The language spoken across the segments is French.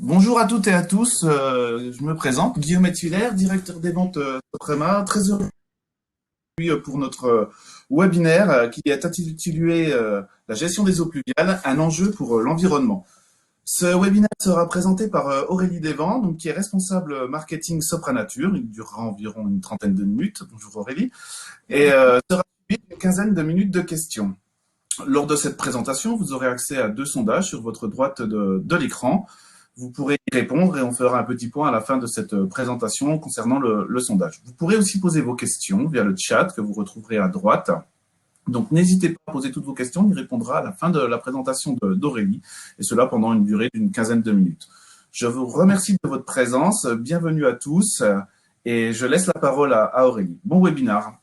Bonjour à toutes et à tous, je me présente, Guillaume Etuilaire, directeur des ventes Soprema, très heureux pour notre webinaire qui est intitulé La gestion des eaux pluviales, un enjeu pour l'environnement. Ce webinaire sera présenté par Aurélie Desvents, donc, qui est responsable marketing Sopranature, il durera environ une trentaine de minutes, bonjour Aurélie, et sera suivi d'une quinzaine de minutes de questions. Lors de cette présentation, vous aurez accès à deux sondages sur votre droite de l'écran. Vous pourrez y répondre et on fera un petit point à la fin de cette présentation concernant le sondage. Vous pourrez aussi poser vos questions via le chat que vous retrouverez à droite. Donc n'hésitez pas à poser toutes vos questions, on y répondra à la fin de la présentation d'Aurélie, et cela pendant une durée d'une quinzaine de minutes. Je vous remercie de votre présence, bienvenue à tous, et je laisse la parole à Aurélie. Bon webinaire.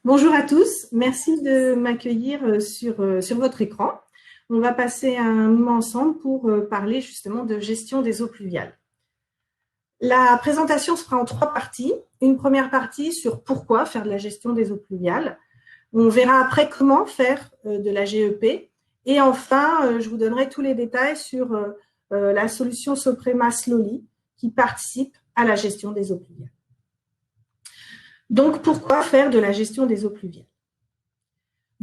Bonjour à tous, merci de m'accueillir sur votre écran. On va passer un moment ensemble pour parler justement de gestion des eaux pluviales. La présentation se fera en trois parties. Une première partie sur pourquoi faire de la gestion des eaux pluviales. On verra après comment faire de la GEP. Et enfin, je vous donnerai tous les détails sur la solution Soprema Slowly qui participe à la gestion des eaux pluviales. Donc, pourquoi faire de la gestion des eaux pluviales?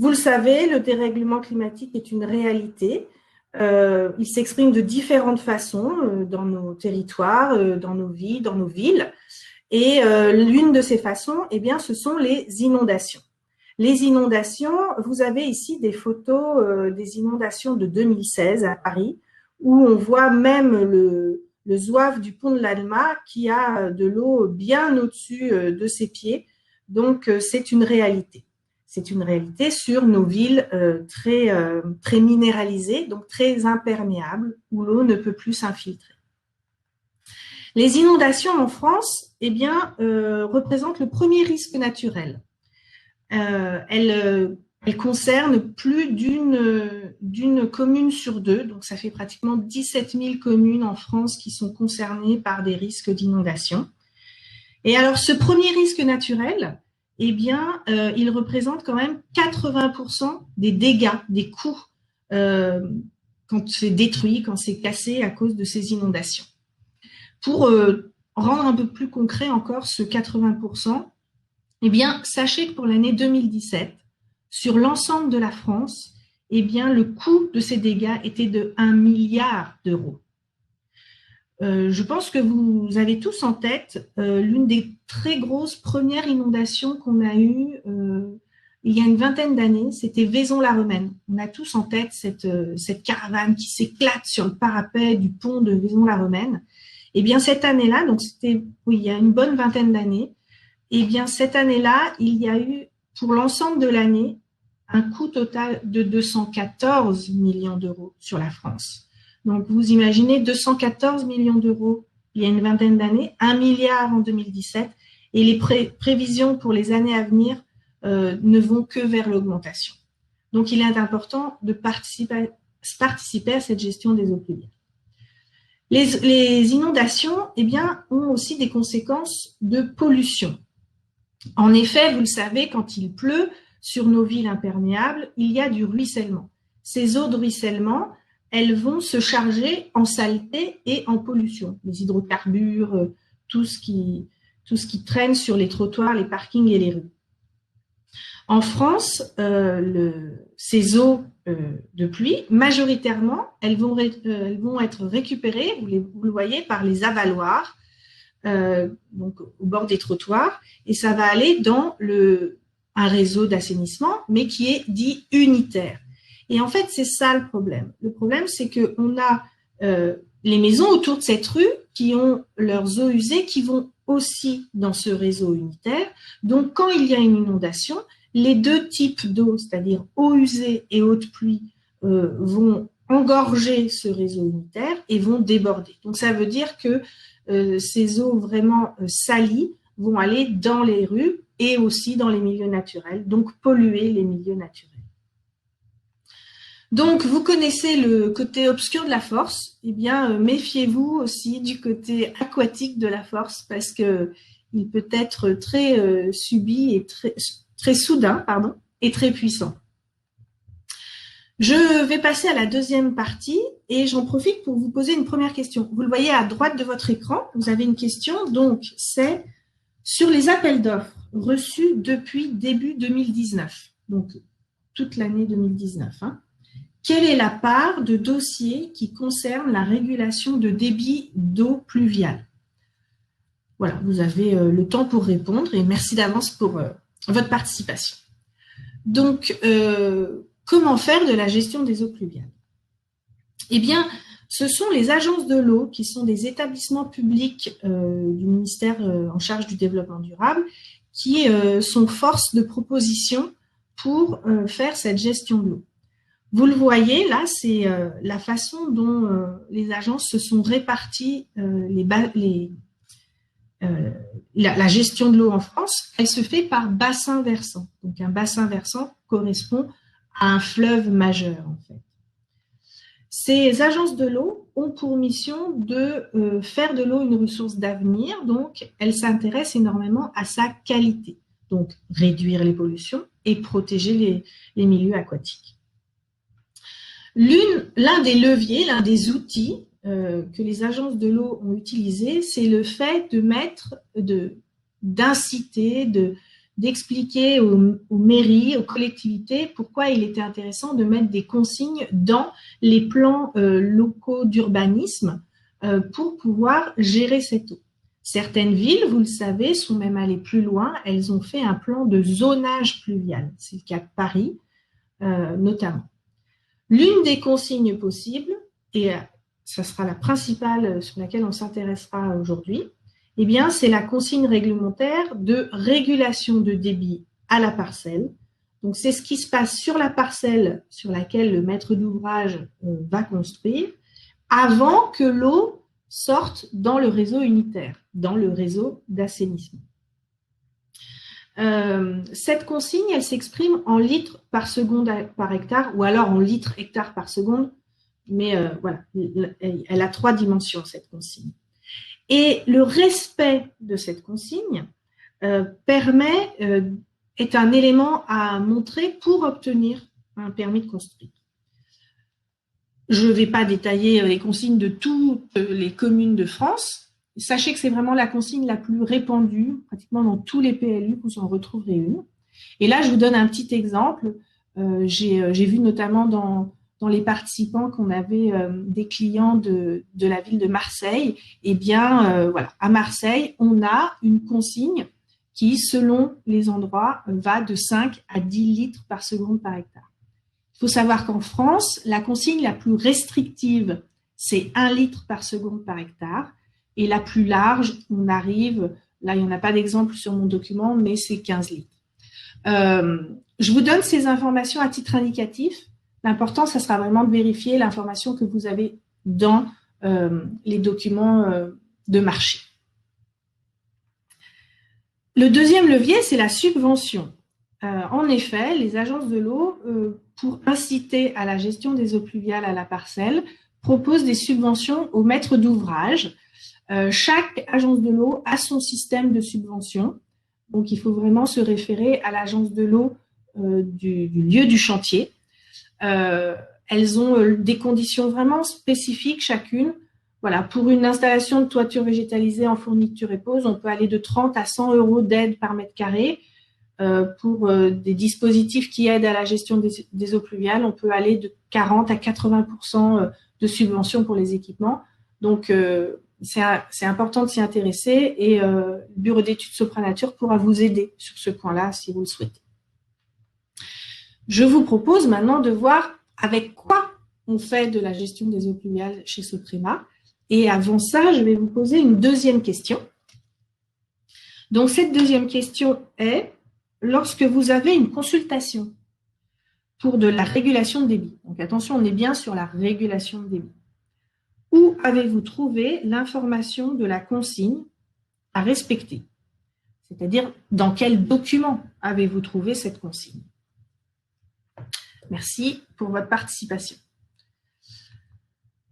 Vous le savez, le dérèglement climatique est une réalité. Il s'exprime de différentes façons dans nos territoires, dans nos vies, dans nos villes. Et l'une de ces façons, eh bien, ce sont les inondations. Les inondations, vous avez ici des photos des inondations de 2016 à Paris, où on voit même le zouave du pont de l'Alma qui a de l'eau bien au-dessus de ses pieds. Donc, c'est une réalité. C'est une réalité sur nos villes très minéralisées, donc très imperméables, où l'eau ne peut plus s'infiltrer. Les inondations en France, eh bien, représentent le premier risque naturel. Elles concernent plus d'une commune sur deux, donc ça fait pratiquement 17 000 communes en France qui sont concernées par des risques d'inondation. Et alors, ce premier risque naturel, eh bien, il représente quand même 80% des dégâts, des coûts quand c'est détruit, quand c'est cassé à cause de ces inondations. Pour rendre un peu plus concret encore ce 80%, eh bien, sachez que pour l'année 2017, sur l'ensemble de la France, eh bien, le coût de ces dégâts était de 1 milliard d'euros. Je pense que vous avez tous en tête l'une des très grosses premières inondations qu'on a eues il y a une vingtaine d'années, c'était Vaison-la-Romaine. On a tous en tête cette caravane qui s'éclate sur le parapet du pont de Vaison-la-Romaine. Eh bien, cette année-là, donc c'était il y a une bonne vingtaine d'années, eh bien, cette année-là, il y a eu, pour l'ensemble de l'année, un coût total de 214 millions d'euros sur la France. Donc, vous imaginez 214 millions d'euros il y a une vingtaine d'années, 1 milliard en 2017, et les prévisions pour les années à venir ne vont que vers l'augmentation. Donc, il est important de participer à cette gestion des eaux pluviales. Les inondations, eh bien, ont aussi des conséquences de pollution. En effet, vous le savez, quand il pleut sur nos villes imperméables, il y a du ruissellement. Ces eaux de ruissellement, elles vont se charger en saleté et en pollution. Les hydrocarbures, tout ce qui traîne sur les trottoirs, les parkings et les rues. En France, ces eaux de pluie, majoritairement, elles vont être récupérées, vous le voyez, par les avaloirs, donc au bord des trottoirs, et ça va aller dans un réseau d'assainissement, mais qui est dit unitaire. Et en fait, c'est ça le problème. Le problème, c'est qu'on a les maisons autour de cette rue qui ont leurs eaux usées qui vont aussi dans ce réseau unitaire. Donc, quand il y a une inondation, les deux types d'eau, c'est-à-dire eau usée et eau de pluie, vont engorger ce réseau unitaire et vont déborder. Donc, ça veut dire que ces eaux vraiment salies vont aller dans les rues et aussi dans les milieux naturels, donc polluer les milieux naturels. Donc, vous connaissez le côté obscur de la force, eh bien, méfiez-vous aussi du côté aquatique de la force parce que il peut être très subi et très soudain, et très puissant. Je vais passer à la deuxième partie et j'en profite pour vous poser une première question. Vous le voyez à droite de votre écran, vous avez une question, donc c'est sur les appels d'offres reçus depuis début 2019, donc toute l'année 2019. Quelle est la part de dossiers qui concernent la régulation de débit d'eau pluviale? Voilà, vous avez le temps pour répondre et merci d'avance pour votre participation. Donc, comment faire de la gestion des eaux pluviales? Eh bien, ce sont les agences de l'eau qui sont des établissements publics du ministère en charge du développement durable qui sont force de proposition pour faire cette gestion de l'eau. Vous le voyez, là, c'est la façon dont les agences se sont réparties la gestion de l'eau en France. Elle se fait par bassin versant. Donc, un bassin versant correspond à un fleuve majeur, en fait. Ces agences de l'eau ont pour mission de faire de l'eau une ressource d'avenir. Donc, elles s'intéressent énormément à sa qualité. Donc, réduire les pollutions et protéger les milieux aquatiques. L'un des leviers, l'un des outils que les agences de l'eau ont utilisé, c'est le fait d'inciter, d'expliquer aux mairies, aux collectivités, pourquoi il était intéressant de mettre des consignes dans les plans locaux d'urbanisme pour pouvoir gérer cette eau. Certaines villes, vous le savez, sont même allées plus loin. Elles ont fait un plan de zonage pluvial. C'est le cas de Paris, notamment. L'une des consignes possibles, et ce sera la principale sur laquelle on s'intéressera aujourd'hui, eh bien, c'est la consigne réglementaire de régulation de débit à la parcelle. Donc, c'est ce qui se passe sur la parcelle sur laquelle le maître d'ouvrage va construire avant que l'eau sorte dans le réseau unitaire, dans le réseau d'assainissement. Cette consigne, elle s'exprime en litres par seconde par hectare ou alors en litres hectares par seconde, mais voilà, elle a 3 dimensions, cette consigne. Et le respect de cette consigne est un élément à montrer pour obtenir un permis de construire. Je ne vais pas détailler les consignes de toutes les communes de France. Sachez que c'est vraiment la consigne la plus répandue, pratiquement dans tous les PLU, vous en retrouverez une. Et là, je vous donne un petit exemple. J'ai vu notamment dans les participants qu'on avait des clients de la ville de Marseille. Eh bien, voilà, à Marseille, on a une consigne qui, selon les endroits, va de 5 à 10 litres par seconde par hectare. Il faut savoir qu'en France, la consigne la plus restrictive, c'est 1 litre par seconde par hectare. Et la plus large, on arrive, là il n'y en a pas d'exemple sur mon document, mais c'est 15 litres. Je vous donne ces informations à titre indicatif. L'important, ça sera vraiment de vérifier l'information que vous avez dans les documents de marché. Le deuxième levier, c'est la subvention. En effet, les agences de l'eau, pour inciter à la gestion des eaux pluviales à la parcelle, proposent des subventions aux maîtres d'ouvrage. Chaque agence de l'eau a son système de subvention. Donc, il faut vraiment se référer à l'agence de l'eau du lieu du chantier. Elles ont des conditions vraiment spécifiques chacune. Voilà, pour une installation de toiture végétalisée en fourniture et pose, on peut aller de 30 à 100 € d'aide par mètre carré. Pour des dispositifs qui aident à la gestion des eaux pluviales, on peut aller de 40 à 80% de subventions pour les équipements. Donc, c'est important de s'y intéresser et le bureau d'études Sopranature pourra vous aider sur ce point-là si vous le souhaitez. Je vous propose maintenant de voir avec quoi on fait de la gestion des eaux pluviales chez Soprema. Et avant ça, je vais vous poser une deuxième question. Donc, cette deuxième question est, lorsque vous avez une consultation pour de la régulation de débit, donc attention, on est bien sur la régulation de débit, où avez-vous trouvé l'information de la consigne à respecter? C'est-à-dire, dans quel document avez-vous trouvé cette consigne? Merci pour votre participation.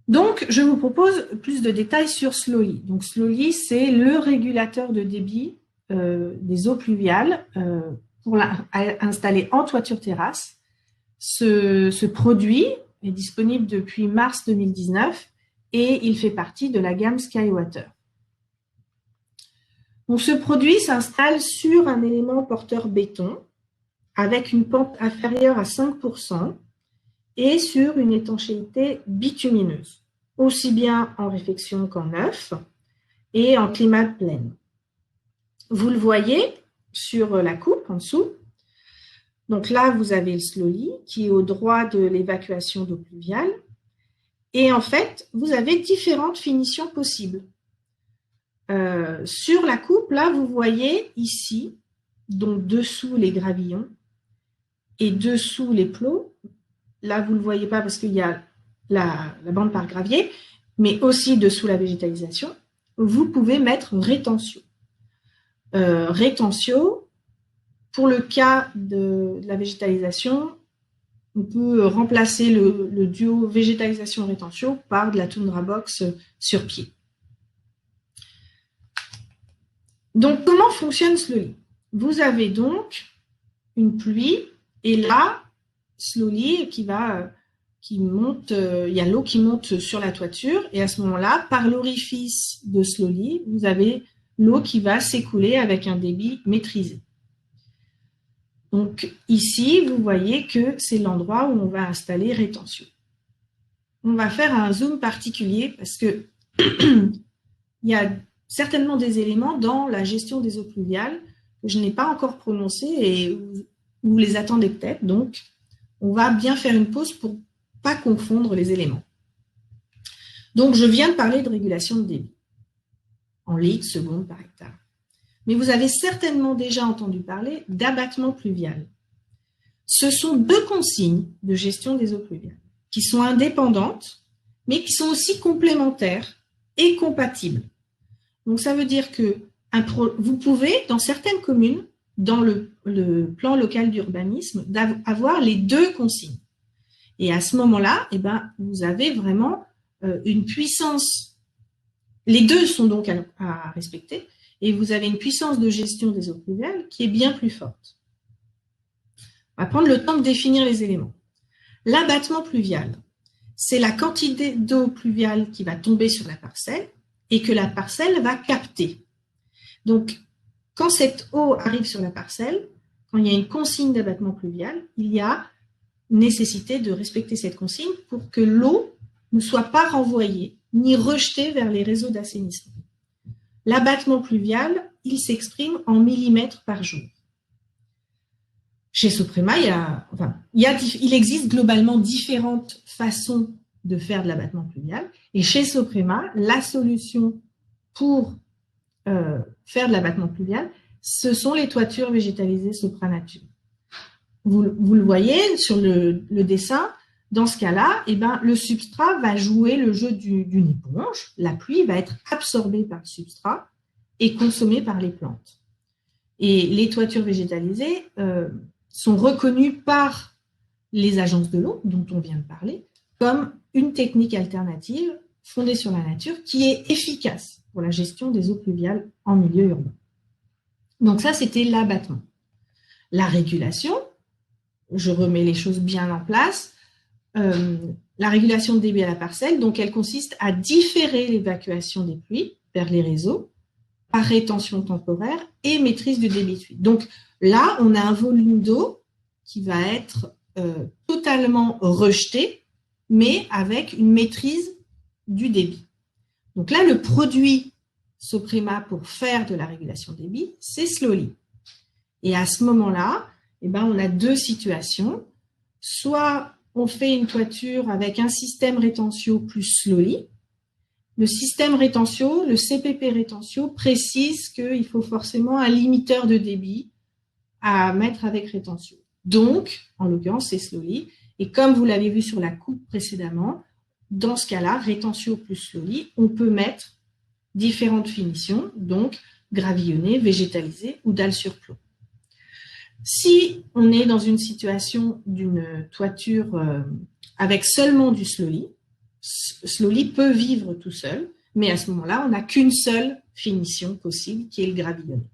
Donc, je vous propose plus de détails sur Slowly. Donc, Slowly, c'est le régulateur de débit des eaux pluviales pour installé en toiture terrasse. Ce produit est disponible depuis mars 2019 et il fait partie de la gamme Skywater. Donc, ce produit s'installe sur un élément porteur béton avec une pente inférieure à 5% et sur une étanchéité bitumineuse, aussi bien en réfection qu'en neuf et en climat de plaine. Vous le voyez sur la coupe en dessous. Donc là, vous avez le slowly qui est au droit de l'évacuation d'eau pluviale. Et en fait, vous avez différentes finitions possibles. Sur la coupe, là, vous voyez ici, donc dessous les gravillons et dessous les plots. Là, vous ne le voyez pas parce qu'il y a la bande par gravier, mais aussi dessous la végétalisation, vous pouvez mettre rétentio. Rétentio, pour le cas de la végétalisation, on peut remplacer le duo végétalisation-rétentio par de la Tundra Box sur pied. Donc, comment fonctionne Slowly? Vous avez donc une pluie et là, Slowly qui monte, il y a l'eau qui monte sur la toiture et à ce moment-là, par l'orifice de Slowly, vous avez l'eau qui va s'écouler avec un débit maîtrisé. Donc ici, vous voyez que c'est l'endroit où on va installer rétentio. On va faire un zoom particulier parce que il y a certainement des éléments dans la gestion des eaux pluviales que je n'ai pas encore prononcés et vous les attendez peut-être. Donc, on va bien faire une pause pour ne pas confondre les éléments. Donc, je viens de parler de régulation de débit en litres secondes par hectare. Mais vous avez certainement déjà entendu parler d'abattement pluvial. Ce sont deux consignes de gestion des eaux pluviales qui sont indépendantes, mais qui sont aussi complémentaires et compatibles. Donc, ça veut dire que vous pouvez, dans certaines communes, dans le plan local d'urbanisme, avoir les deux consignes. Et à ce moment-là, eh ben, vous avez vraiment une puissance. Les deux sont donc à respecter, et vous avez une puissance de gestion des eaux pluviales qui est bien plus forte. On va prendre le temps de définir les éléments. L'abattement pluvial, c'est la quantité d'eau pluviale qui va tomber sur la parcelle et que la parcelle va capter. Donc, quand cette eau arrive sur la parcelle, quand il y a une consigne d'abattement pluvial, il y a nécessité de respecter cette consigne pour que l'eau ne soit pas renvoyée ni rejetée vers les réseaux d'assainissement. L'abattement pluvial, il s'exprime en millimètres par jour. Chez Soprema, il existe globalement différentes façons de faire de l'abattement pluvial. Et chez Soprema, la solution pour faire de l'abattement pluvial, ce sont les toitures végétalisées Sopranature. Vous le voyez sur le dessin. Dans ce cas-là, eh ben, le substrat va jouer le jeu d'une éponge. La pluie va être absorbée par le substrat et consommée par les plantes. Et les toitures végétalisées sont reconnues par les agences de l'eau, dont on vient de parler, comme une technique alternative fondée sur la nature qui est efficace pour la gestion des eaux pluviales en milieu urbain. Donc ça, c'était l'abattement. La régulation, je remets les choses bien en place. La régulation de débit à la parcelle, donc elle consiste à différer l'évacuation des pluies vers les réseaux par rétention temporaire et maîtrise du débit de fuite. Donc là, on a un volume d'eau qui va être totalement rejeté, mais avec une maîtrise du débit. Donc là, le produit Soprema pour faire de la régulation de débit, c'est Slowly. Et à ce moment-là, eh ben, on a deux situations. Soit on fait une toiture avec un système rétentio plus Slowly. Le système rétentio, le CPP rétentio, précise qu'il faut forcément un limiteur de débit à mettre avec rétentio. Donc, en l'occurrence, c'est Slowly. Et comme vous l'avez vu sur la coupe précédemment, dans ce cas-là, rétentio plus Slowly, on peut mettre différentes finitions, donc gravillonné, végétalisé ou dalle sur plomb. Si on est dans une situation d'une toiture avec seulement du Slowly, Slowly peut vivre tout seul, mais à ce moment-là, on n'a qu'une seule finition possible, qui est le gravillonné.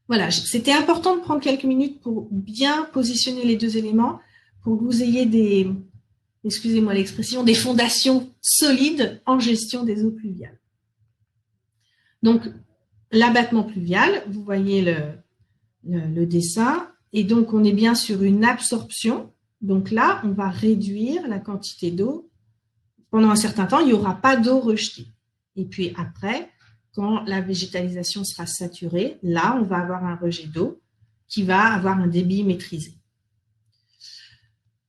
Voilà, c'était important de prendre quelques minutes pour bien positionner les deux éléments, pour que vous ayez des, excusez-moi l'expression, des fondations solides en gestion des eaux pluviales. Donc, l'abattement pluvial, vous voyez le dessin, et donc on est bien sur une absorption. Donc là, on va réduire la quantité d'eau. Pendant un certain temps, il n'y aura pas d'eau rejetée. Et puis après, quand la végétalisation sera saturée, là, on va avoir un rejet d'eau qui va avoir un débit maîtrisé.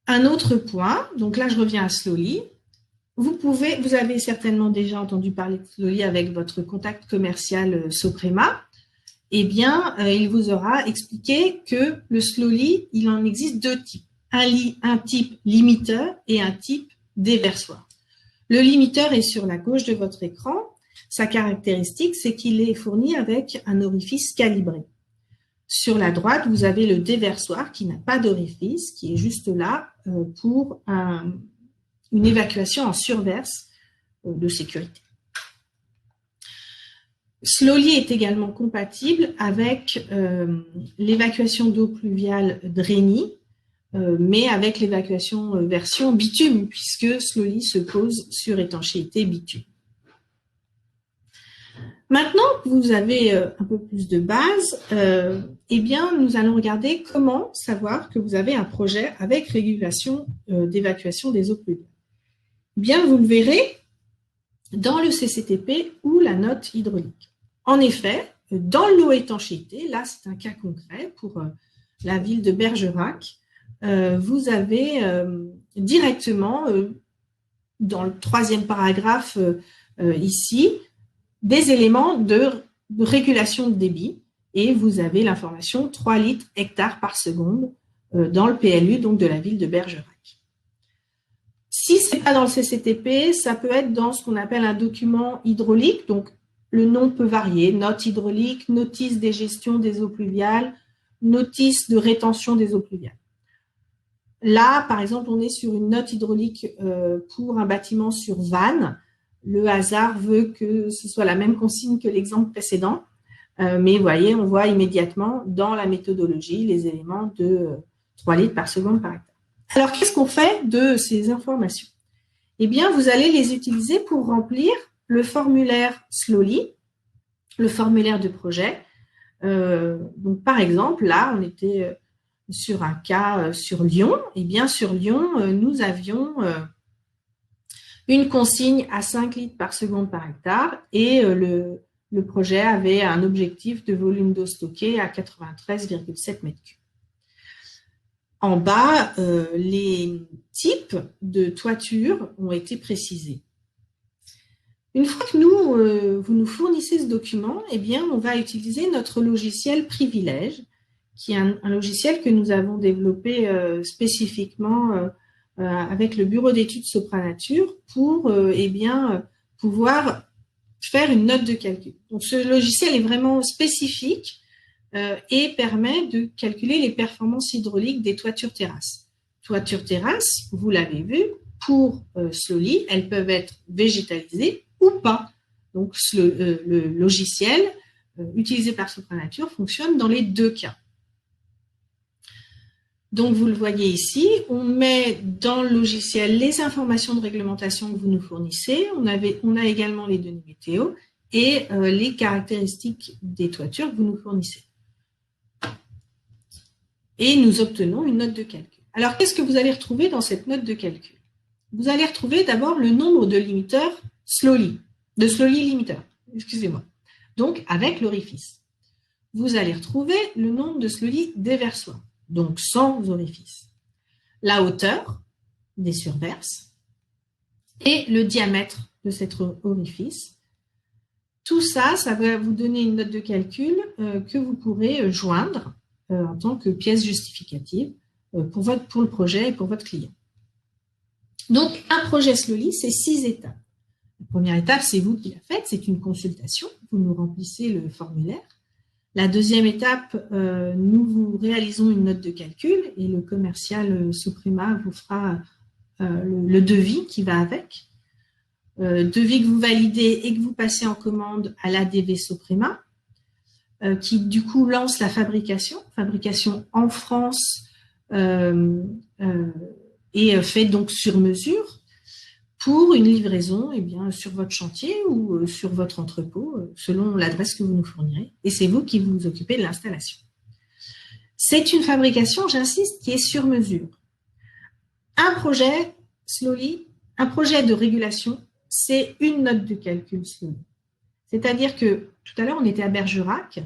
Un autre point, donc là, je reviens à Slowly. Vous avez certainement déjà entendu parler de Slowly avec votre contact commercial Soprema. Eh bien, il vous aura expliqué que le Slowly, il en existe deux types. Un type limiteur et un type déversoir. Le limiteur est sur la gauche de votre écran. Sa caractéristique, c'est qu'il est fourni avec un orifice calibré. Sur la droite, vous avez le déversoir qui n'a pas d'orifice, qui est juste là pour une évacuation en surverse de sécurité. Slowly est également compatible avec l'évacuation d'eau pluviale Dreni, mais avec l'évacuation version bitume, puisque Slowly se pose sur étanchéité bitume. Maintenant que vous avez un peu plus de base, eh bien, nous allons regarder comment savoir que vous avez un projet avec régulation d'évacuation des eaux pluviales. Bien, vous le verrez dans le CCTP ou la note hydraulique. En effet, dans l'eau étanchéité, là c'est un cas concret pour la ville de Bergerac, vous avez directement, dans le troisième paragraphe ici, des éléments de régulation de débit et vous avez l'information 3 litres hectares par seconde dans le PLU donc de la ville de Bergerac. Si ce n'est pas dans le CCTP, ça peut être dans ce qu'on appelle un document hydraulique, donc le nom peut varier, note hydraulique, notice des gestions des eaux pluviales, notice de rétention des eaux pluviales. Là, par exemple, on est sur une note hydraulique pour un bâtiment sur vanne. Le hasard veut que ce soit la même consigne que l'exemple précédent, mais vous voyez, on voit immédiatement dans la méthodologie les éléments de 3 litres par seconde par hectare. Alors, qu'est-ce qu'on fait de ces informations? Eh bien, vous allez les utiliser pour remplir le formulaire Slowly, le formulaire de projet. Donc, par exemple, là, on était sur un cas sur Lyon. Eh bien, sur Lyon, nous avions une consigne à 5 litres par seconde par hectare et le projet avait un objectif de volume d'eau stocké à 93,7 mètres cubes. En bas, les types de toiture ont été précisés. Une fois que vous nous fournissez ce document, eh bien, on va utiliser notre logiciel Privilège, qui est un logiciel que nous avons développé spécifiquement avec le bureau d'études Sopranature pour eh bien, pouvoir faire une note de calcul. Donc, ce logiciel est vraiment spécifique et permet de calculer les performances hydrauliques des toitures terrasses. Toitures terrasses, vous l'avez vu, pour Slowly, elles peuvent être végétalisées ou pas. Donc, le logiciel utilisé par Sopranature fonctionne dans les deux cas. Donc, vous le voyez ici, on met dans le logiciel les informations de réglementation que vous nous fournissez. On a également les données météo et les caractéristiques des toitures que vous nous fournissez. Et nous obtenons une note de calcul. Alors, qu'est-ce que vous allez retrouver dans cette note de calcul? Vous allez retrouver d'abord le nombre de limiteurs Slowly, de Slowly limiteur, excusez-moi, donc avec l'orifice. Vous allez retrouver le nombre de Slowly déversoirs, donc sans orifice, la hauteur des surverses et le diamètre de cet orifice. Tout ça, ça va vous donner une note de calcul que vous pourrez joindre en tant que pièce justificative pour le projet et pour votre client. Donc, un projet Slowly, c'est 6 étapes. La première étape, c'est vous qui la faites, c'est une consultation. Vous nous remplissez le formulaire. La deuxième étape, nous vous réalisons une note de calcul et le commercial Soprema vous fera le devis qui va avec. Devis que vous validez et que vous passez en commande à l'ADV Soprema. qui du coup lance la fabrication en France et fait donc sur mesure pour une livraison sur votre chantier ou sur votre entrepôt, selon l'adresse que vous nous fournirez. Et c'est vous qui vous occupez de l'installation. C'est une fabrication, j'insiste, qui est sur mesure. Un projet, Slowly, un projet de régulation, c'est une note de calcul Slowly. C'est-à-dire que tout à l'heure, on était à Bergerac.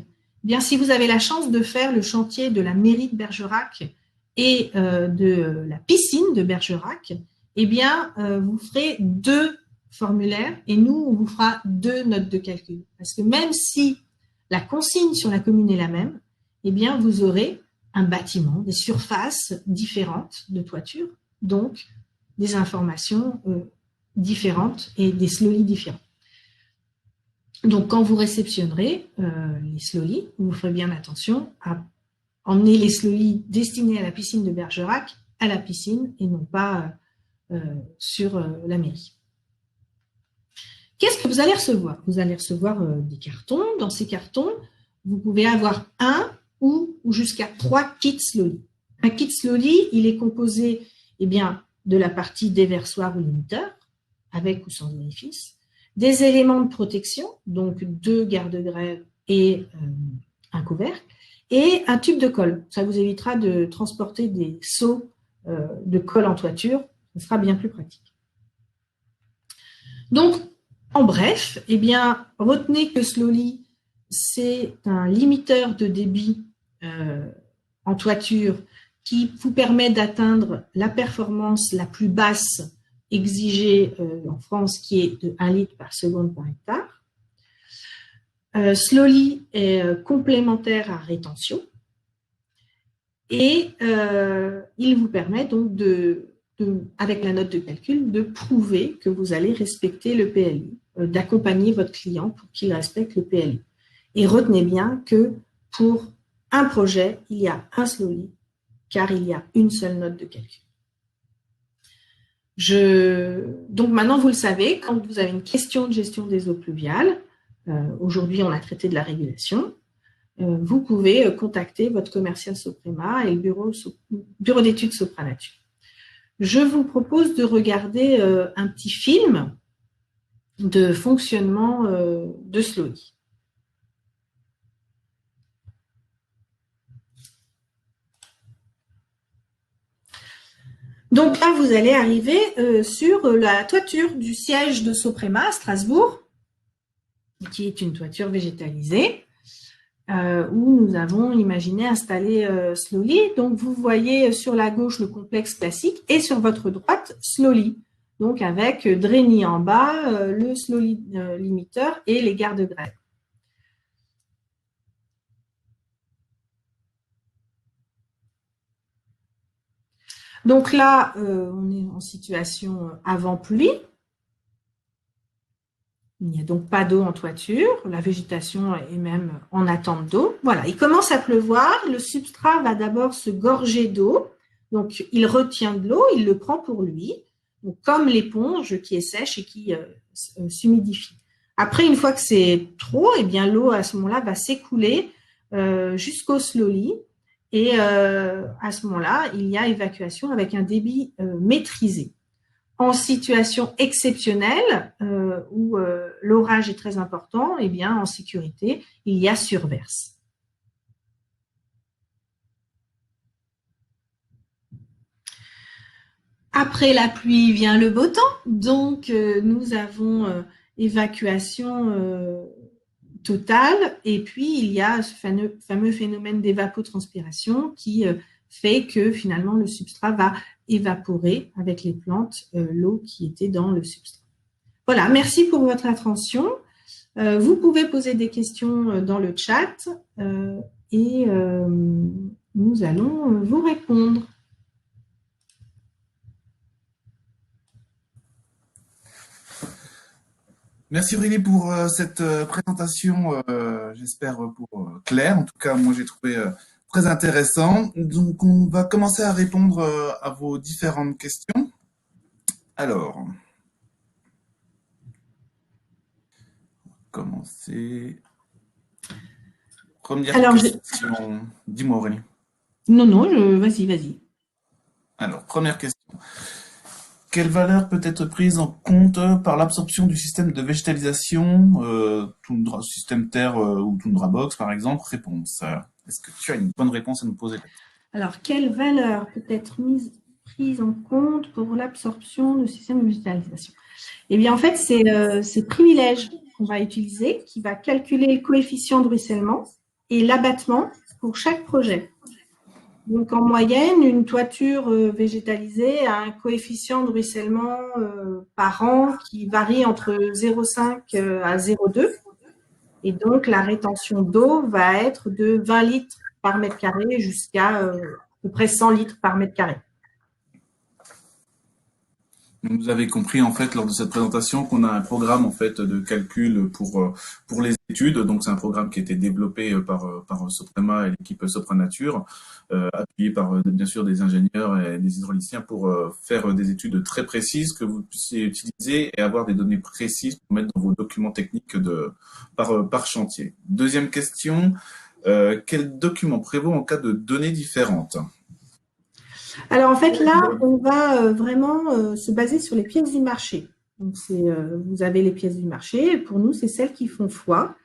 Si vous avez la chance de faire le chantier de la mairie de Bergerac et de la piscine de Bergerac, vous ferez 2 formulaires et nous, on vous fera 2 notes de calcul. Parce que même si la consigne sur la commune est la même, vous aurez un bâtiment, des surfaces différentes de toiture, donc des informations différentes et des Slowly différents. Donc, quand vous réceptionnerez les Slowly, vous ferez bien attention à emmener les Slowly destinés à la piscine de Bergerac à la piscine et non pas sur la mairie. Qu'est-ce que vous allez recevoir? Vous allez recevoir des cartons. Dans ces cartons, vous pouvez avoir 1 ou jusqu'à 3 kits Slowly. Un kit Slowly, il est composé de la partie déversoir ou limiteur, avec ou sans orifice, des éléments de protection, donc 2 garde-grève et un couvercle, et un tube de colle. Ça vous évitera de transporter des seaux de colle en toiture, ce sera bien plus pratique. Donc, en bref, retenez que Slowly, c'est un limiteur de débit en toiture qui vous permet d'atteindre la performance la plus basse exigée en France, qui est de 1 litre par seconde par hectare. Slowly est complémentaire à rétention et il vous permet donc avec la note de calcul, de prouver que vous allez respecter le PLU, d'accompagner votre client pour qu'il respecte le PLU. Et retenez bien que pour un projet, il y a un Slowly, car il y a une seule note de calcul. Donc maintenant, vous le savez, quand vous avez une question de gestion des eaux pluviales, aujourd'hui on a traité de la régulation, vous pouvez contacter votre commercial Soprema et le bureau d'études Sopranature. Je vous propose de regarder un petit film de fonctionnement de Slowly. Donc là, vous allez arriver sur la toiture du siège de Soprema à Strasbourg, qui est une toiture végétalisée, où nous avons imaginé installer Slowly. Donc vous voyez sur la gauche le complexe classique et sur votre droite Slowly. Donc avec Drainie en bas, le Slowly limiteur et les garde-grève. Donc là, on est en situation avant pluie. Il n'y a donc pas d'eau en toiture. La végétation est même en attente d'eau. Voilà, il commence à pleuvoir. Le substrat va d'abord se gorger d'eau. Donc, il retient de l'eau, il le prend pour lui. Donc, comme l'éponge qui est sèche et qui s'humidifie. Après, une fois que c'est trop, l'eau à ce moment-là va s'écouler jusqu'au Slowly. Et à ce moment-là, il y a évacuation avec un débit maîtrisé. En situation exceptionnelle, où l'orage est très important, en sécurité, il y a surverse. Après la pluie vient le beau temps, donc nous avons évacuation totale, et puis il y a ce fameux phénomène d'évapotranspiration qui fait que finalement le substrat va évaporer avec les plantes l'eau qui était dans le substrat. Voilà, merci pour votre attention. Vous pouvez poser des questions dans le chat et nous allons vous répondre. Merci Aurélie pour cette présentation, j'espère claire. En tout cas, moi j'ai trouvé très intéressant. Donc on va commencer à répondre à vos différentes questions. Alors, on va commencer. Première Alors, question. Dis-moi, Aurélie. non, non, vas-y, vas-y. Alors, première question. Quelle valeur peut être prise en compte par l'absorption du système de végétalisation, Tundra, système Terre ou Tundra Box par exemple? Réponse. Est-ce que tu as une bonne réponse à nous poser? Alors, quelle valeur peut être prise en compte pour l'absorption du système de végétalisation? Eh bien, en fait, c'est privilège qu'on va utiliser, qui va calculer le coefficient de ruissellement et l'abattement pour chaque projet. Donc, en moyenne, une toiture végétalisée a un coefficient de ruissellement par an qui varie entre 0,5 à 0,2. Et donc, la rétention d'eau va être de 20 litres par mètre carré jusqu'à à peu près 100 litres par mètre carré. Vous avez compris en fait lors de cette présentation qu'on a un programme en fait de calcul pour les études. Donc c'est un programme qui a été développé par Soprema et l'équipe Sopranature, appuyé par bien sûr des ingénieurs et des hydrauliciens pour faire des études très précises que vous puissiez utiliser et avoir des données précises pour mettre dans vos documents techniques par chantier. Deuxième question, quel document prévaut en cas de données différentes? Alors en fait là, on va vraiment se baser sur les pièces du marché. Donc vous avez les pièces du marché. Pour nous, c'est celles qui font foi.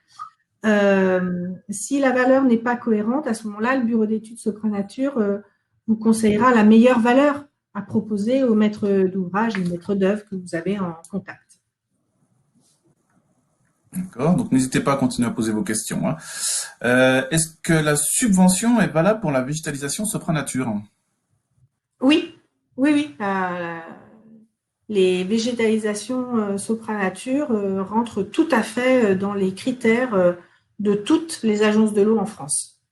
Si la valeur n'est pas cohérente, à ce moment-là, le bureau d'études Sopranature vous conseillera la meilleure valeur à proposer au maître d'ouvrage et au maître d'œuvre que vous avez en contact. D'accord, donc n'hésitez pas à continuer à poser vos questions, hein. Est-ce que la subvention est valable pour la végétalisation Sopranature? Oui, oui, oui. Les végétalisations Sopranature rentrent tout à fait dans les critères de toutes les agences de l'eau en France.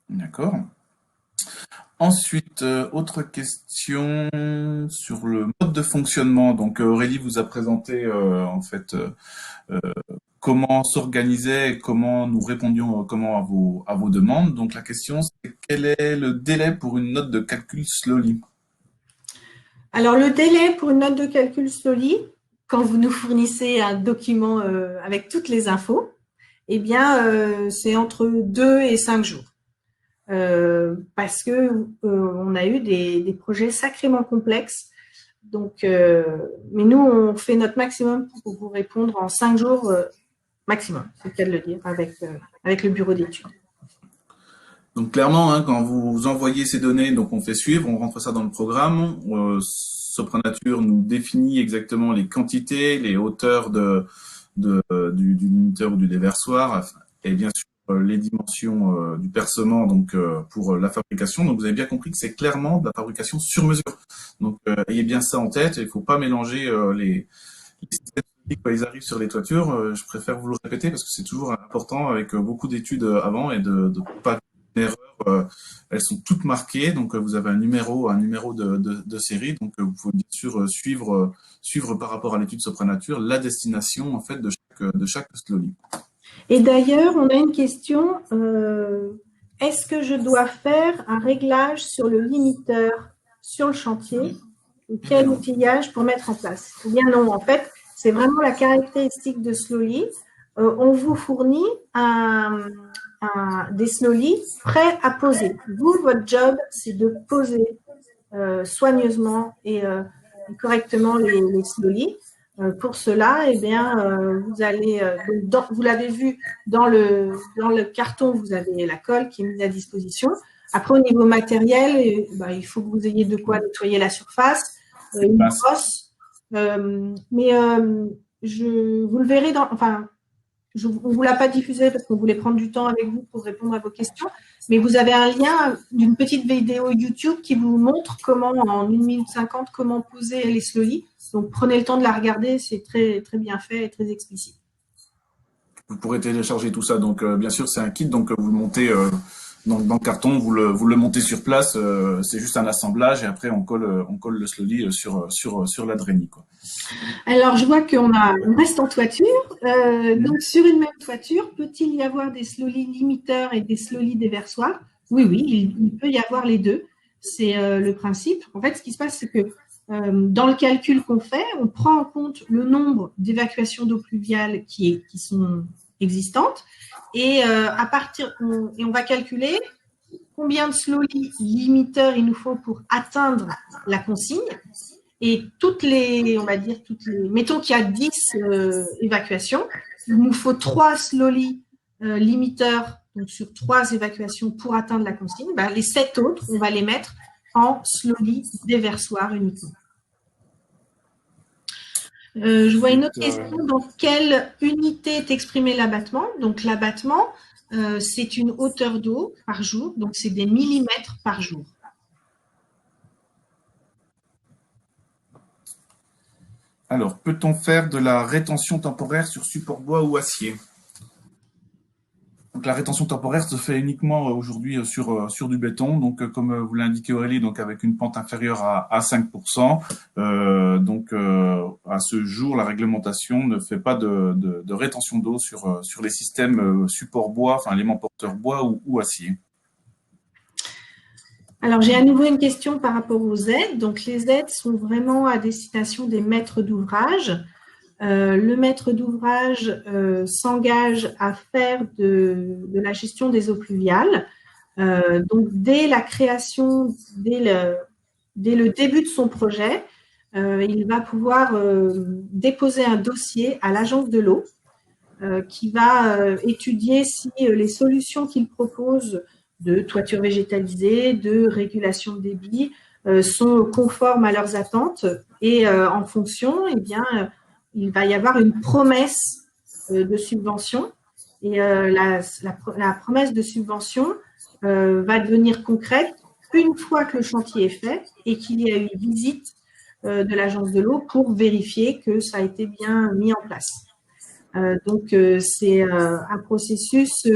D'accord. Ensuite, autre question sur le mode de fonctionnement. Donc Aurélie vous a présenté en fait comment s'organisait et comment nous répondions comment à vos demandes. Donc la question c'est quel est le délai pour une note de calcul Slowly? Alors, le délai pour une note de calcul Slowly, quand vous nous fournissez un document avec toutes les infos, eh bien, c'est entre 2 et 5 jours. Parce que on a eu des projets sacrément complexes. Donc, mais nous, on fait notre maximum pour vous répondre en 5 jours maximum, c'est le cas de le dire, avec le bureau d'études. Donc clairement, hein, quand vous envoyez ces données, donc on fait suivre, on rentre ça dans le programme. Sopranature nous définit exactement les quantités, les hauteurs du limiteur ou du déversoir, et bien sûr les dimensions du percement donc pour la fabrication. Donc vous avez bien compris que c'est clairement de la fabrication sur mesure. Donc ayez bien ça en tête. Il ne faut pas mélanger les systèmes quand ils arrivent sur les toitures. Je préfère vous le répéter parce que c'est toujours important avec beaucoup d'études avant et de pas erreur, elles sont toutes marquées, donc vous avez un numéro de série, donc vous pouvez bien sûr suivre par rapport à l'étude Sopranature la destination en fait de chaque Slowly. Et d'ailleurs, on a une question, est-ce que je dois faire un réglage sur le limiteur sur le chantier ou quel outillage pour mettre en place? Eh bien non, en fait, c'est vraiment la caractéristique de Slowly. On vous fournit des Slowly prêts à poser. Vous, votre job, c'est de poser soigneusement et correctement les Slowly. Pour cela, eh bien, vous allez, vous l'avez vu dans le carton, vous avez la colle qui est mise à disposition. Après, au niveau matériel, il faut que vous ayez de quoi nettoyer la surface, une brosse. Mais vous le verrez on ne vous l'a pas diffusé parce qu'on voulait prendre du temps avec vous pour répondre à vos questions, mais vous avez un lien d'une petite vidéo YouTube qui vous montre comment, en 1 minute 50, comment poser les Slowly. Donc, prenez le temps de la regarder, c'est très, très bien fait et très explicite. Vous pourrez télécharger tout ça. Donc, bien sûr, c'est un kit, donc vous le montez dans le carton, vous le montez sur place. C'est juste un assemblage et après on colle le Slowly sur la drainée, quoi. Alors, je vois qu'on reste en toiture. Donc, sur une même toiture, peut-il y avoir des Slowly limiteurs et des Slowly déversoirs? Oui, oui, il peut y avoir les deux. C'est le principe. En fait, ce qui se passe, c'est que dans le calcul qu'on fait, on prend en compte le nombre d'évacuations d'eau pluviale qui sont existantes. Et on va calculer combien de slowly limiteurs il nous faut pour atteindre la consigne. Et mettons qu'il y a 10 évacuations, il nous faut 3 slowly limiteurs donc sur 3 évacuations pour atteindre la consigne. Les 7 autres, on va les mettre en slowly déversoir uniquement. Je vois une autre question. Dans quelle unité est exprimé l'abattement? Donc l'abattement, c'est une hauteur d'eau par jour, donc c'est des millimètres par jour. Alors, peut-on faire de la rétention temporaire sur support bois ou acier? Donc, la rétention temporaire se fait uniquement aujourd'hui sur du béton. Donc, comme vous l'indiquez Aurélie, donc avec une pente inférieure à 5%. À ce jour, la réglementation ne fait pas de rétention d'eau sur les systèmes support bois, enfin éléments porteurs bois ou acier. Alors, j'ai à nouveau une question par rapport aux aides. Donc, les aides sont vraiment à destination des maîtres d'ouvrage. Le maître d'ouvrage s'engage à faire de la gestion des eaux pluviales. Donc, dès la création, dès le début de son projet, il va pouvoir déposer un dossier à l'agence de l'eau qui va étudier si les solutions qu'il propose de toiture végétalisée, de régulation de débit sont conformes à leurs attentes. Et en fonction, il va y avoir une promesse de subvention. Et la promesse de subvention va devenir concrète une fois que le chantier est fait et qu'il y a eu visite de l'agence de l'eau pour vérifier que ça a été bien mis en place. C'est un processus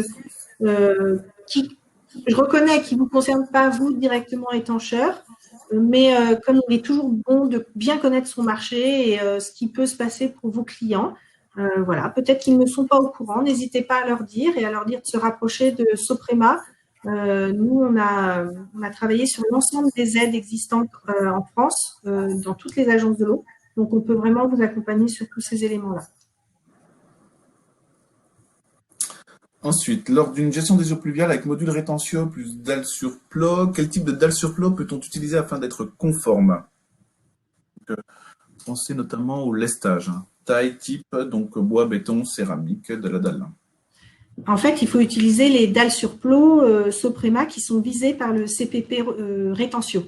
qui, je reconnais, qui ne vous concerne pas vous directement étancheur, mais comme il est toujours bon de bien connaître son marché et ce qui peut se passer pour vos clients, voilà, peut-être qu'ils ne sont pas au courant, n'hésitez pas à leur dire et à leur dire de se rapprocher de Soprema. Nous, on a travaillé sur l'ensemble des aides existantes en France, dans toutes les agences de l'eau, donc on peut vraiment vous accompagner sur tous ces éléments-là. Ensuite, lors d'une gestion des eaux pluviales avec module rétentio plus dalle sur plot, quel type de dalle sur plot peut-on utiliser afin d'être conforme? Pensez notamment au lestage. Taille, type, donc bois, béton, céramique, de la dalle. En fait, il faut utiliser les dalles sur plot Soprema qui sont visées par le CPP rétentio.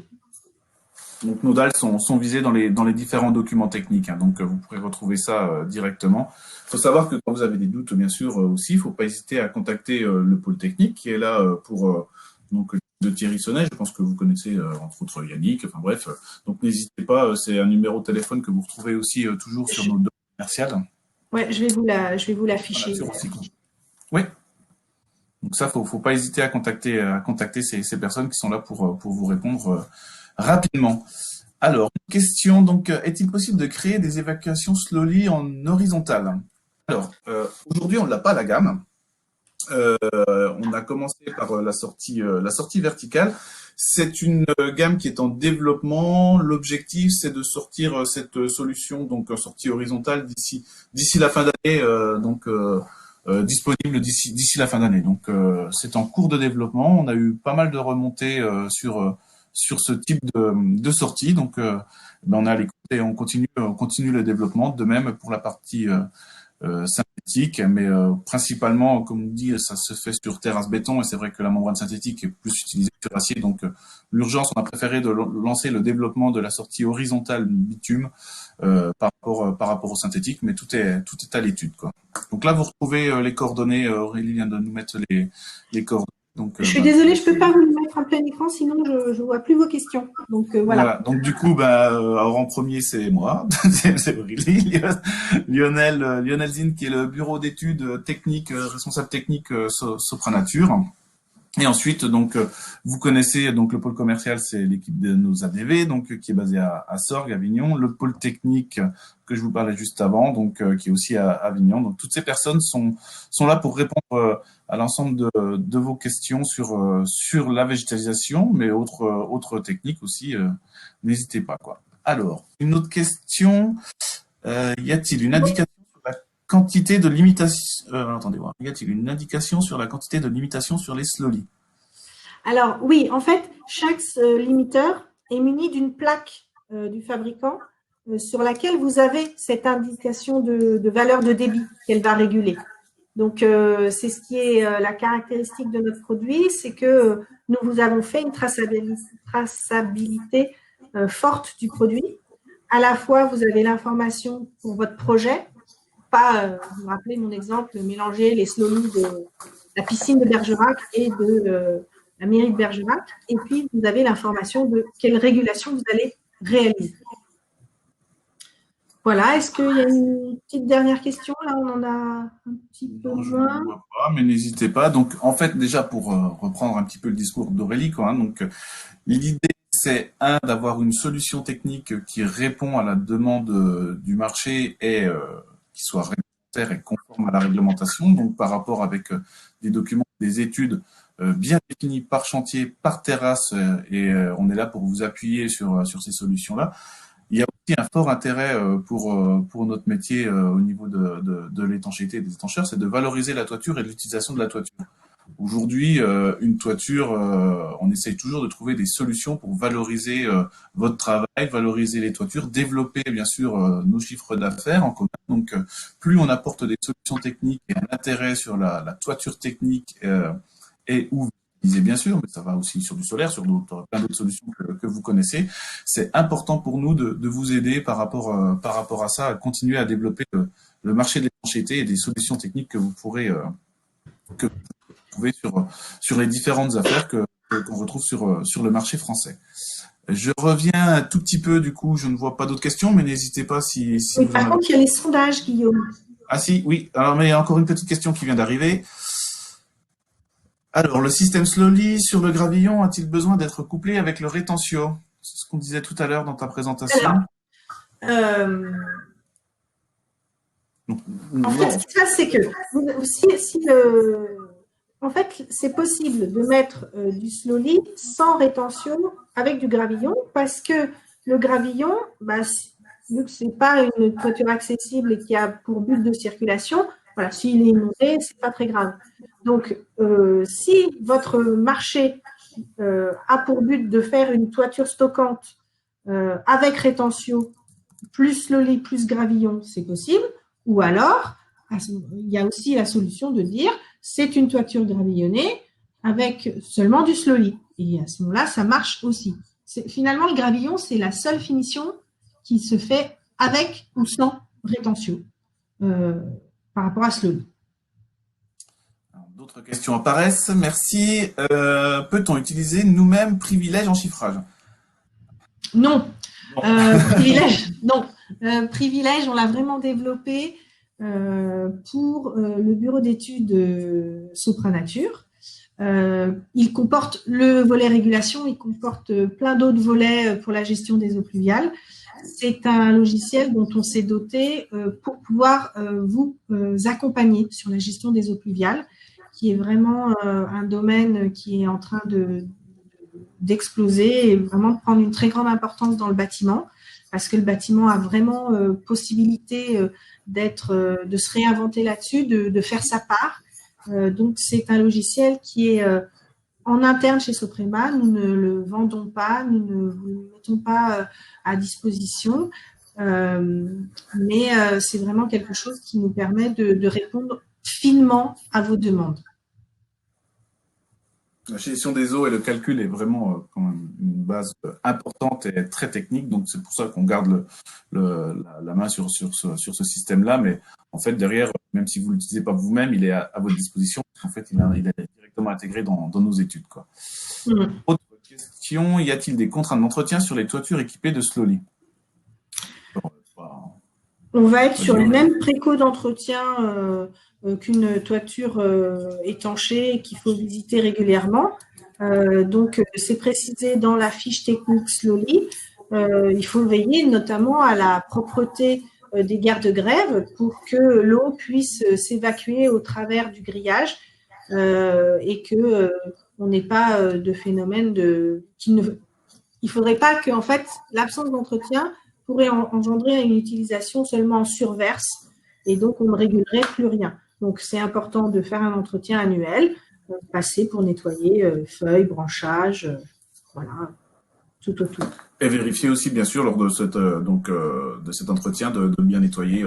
Donc nos dalles sont visées dans les différents documents techniques, donc vous pourrez retrouver ça directement. Il faut savoir que quand vous avez des doutes, bien sûr, aussi, il ne faut pas hésiter à contacter le pôle technique qui est là pour de Thierry Sonnet, je pense que vous connaissez entre autres Yannick, enfin bref. Donc n'hésitez pas, c'est un numéro de téléphone que vous retrouvez aussi toujours sur nos données commerciales. Ouais, je vais vous l'afficher. Voilà, oui. Donc ça, faut pas hésiter à contacter ces personnes qui sont là pour vous répondre rapidement. Alors, une question, donc, est-il possible de créer des évacuations slowly en horizontale? Alors, aujourd'hui, on ne l'a pas la gamme. On a commencé par la sortie verticale. C'est une gamme qui est en développement. L'objectif, c'est de sortir cette solution, donc sortie horizontale d'ici la fin d'année, disponible d'ici la fin d'année. Donc, c'est en cours de développement. On a eu pas mal de remontées sur ce type de sortie. Donc, on est à l'écoute et on continue le développement. De même pour la partie synthétique, mais principalement, comme on dit, ça se fait sur terrasse béton et c'est vrai que la membrane synthétique est plus utilisée sur acier. Donc, l'urgence, on a préféré de lancer le développement de la sortie horizontale bitume par rapport au synthétique, mais tout est à l'étude, quoi. Donc là, vous retrouvez les coordonnées. Aurélie vient de nous mettre les coordonnées. Donc, je suis désolée, je ne peux pas vous le mettre en plein écran, sinon je ne vois plus vos questions. Donc, voilà. Donc du coup, alors en premier, c'est moi, c'est Aurélie, Lionel Zinn, qui est le bureau d'études techniques, responsable technique Sopranature. Et ensuite, donc, vous connaissez donc le pôle commercial, c'est l'équipe de nos ADV, donc qui est basée à Sorgues, Avignon. Le pôle technique que je vous parlais juste avant, donc qui est aussi à Avignon. Donc, toutes ces personnes sont là pour répondre à l'ensemble de vos questions sur la végétalisation, mais autres techniques aussi. N'hésitez pas, quoi. Alors, une autre question. Y a-t-il une indication sur la quantité de limitation. Attendez voir. Y a-t-il une indication sur la quantité de limitation sur les slowly? Alors oui, en fait, chaque limiteur est muni d'une plaque du fabricant sur laquelle vous avez cette indication de valeur de débit qu'elle va réguler. Donc, c'est ce qui est la caractéristique de notre produit, c'est que nous vous avons fait une traçabilité forte du produit. À la fois, vous avez l'information pour votre projet, pas, vous vous rappelez mon exemple, mélanger les slowly de la piscine de Bergerac et de la mairie de Bergerac, et puis vous avez l'information de quelle régulation vous allez réaliser. Voilà, est-ce qu'il y a une petite dernière question? Là, on en a un petit peu Non, je moins. ne vois pas, mais n'hésitez pas. Donc, en fait, déjà, pour reprendre un petit peu le discours d'Aurélie, quoi, hein, donc, l'idée, c'est, d'avoir une solution technique qui répond à la demande du marché et qui soit réglementaire et conforme à la réglementation. Donc, par rapport avec des documents, des études bien définies par chantier, par terrasse, et on est là pour vous appuyer sur ces solutions-là. Il y a aussi un fort intérêt pour notre métier au niveau de l'étanchéité et des étancheurs, c'est de valoriser la toiture et l'utilisation de la toiture. Aujourd'hui, une toiture, on essaye toujours de trouver des solutions pour valoriser votre travail, valoriser les toitures, développer bien sûr nos chiffres d'affaires en commun. Donc, plus on apporte des solutions techniques et un intérêt sur la toiture technique et ou bien sûr, mais ça va aussi sur du solaire, sur plein d'autres solutions que vous connaissez. C'est important pour nous de vous aider par rapport à ça, à continuer à développer le marché de l'étanchéité et des solutions techniques que vous pourrez que vous trouvez sur les différentes affaires qu'on retrouve sur le marché français. Je reviens un tout petit peu, du coup, je ne vois pas d'autres questions, mais n'hésitez pas si Oui, vous en par avez. contre, il y a les sondages, Guillaume. Ah si, oui. Alors, mais il y a encore une petite question qui vient d'arriver. Alors, le système Slowly sur le gravillon a-t-il besoin d'être couplé avec le rétentio? C'est ce qu'on disait tout à l'heure dans ta présentation. Alors, en fait, ce qui se passe, c'est que en fait, c'est possible de mettre du slowly sans rétention avec du gravillon parce que le gravillon, vu que ce n'est pas une toiture accessible et qui a pour but de circulation, voilà, s'il est inondé, ce n'est pas très grave. Donc, si votre marché a pour but de faire une toiture stockante avec rétentio, plus slowly, plus gravillon, c'est possible. Ou alors, il y a aussi la solution de dire c'est une toiture gravillonnée avec seulement du slowly. Et à ce moment-là, ça marche aussi. Finalement, le gravillon, c'est la seule finition qui se fait avec ou sans rétentio par rapport à slowly. D'autres questions apparaissent. Merci. Peut-on utiliser nous-mêmes privilège en chiffrage? Non. Privilège, non. Privilège, on l'a vraiment développé pour le bureau d'études Sopranature. Il comporte le volet régulation, il comporte plein d'autres volets pour la gestion des eaux pluviales. C'est un logiciel dont on s'est doté pour pouvoir vous accompagner sur la gestion des eaux pluviales, qui est vraiment un domaine qui est en train d'exploser et vraiment de prendre une très grande importance dans le bâtiment, parce que le bâtiment a vraiment possibilité de se réinventer là-dessus, de faire sa part. Donc, c'est un logiciel qui est en interne chez Soprema. Nous ne le vendons pas, nous ne vous le mettons pas à disposition, mais c'est vraiment quelque chose qui nous permet de répondre finement à vos demandes. La gestion des eaux et le calcul est vraiment quand même une base importante et très technique, donc c'est pour ça qu'on garde la main sur ce système-là, mais en fait derrière, même si vous ne l'utilisez pas vous-même, il est à votre disposition, en fait il est directement intégré dans nos études, quoi. Autre question, y a-t-il des contraintes d'entretien sur les toitures équipées de Slowly? On va être sur le même préco d'entretien qu'une toiture étanchée qu'il faut visiter régulièrement. Donc, c'est précisé dans la fiche technique Slowly. Il faut veiller notamment à la propreté des garde-grève pour que l'eau puisse s'évacuer au travers du grillage et que on n'ait pas de phénomène il ne faudrait pas que, en fait, l'absence d'entretien pourrait engendrer une utilisation seulement en surverse et donc on ne régulerait plus rien. Donc c'est important de faire un entretien annuel, passer pour nettoyer feuilles, branchages, voilà, tout autour. Et vérifier aussi, bien sûr, lors de de cet entretien, de bien nettoyer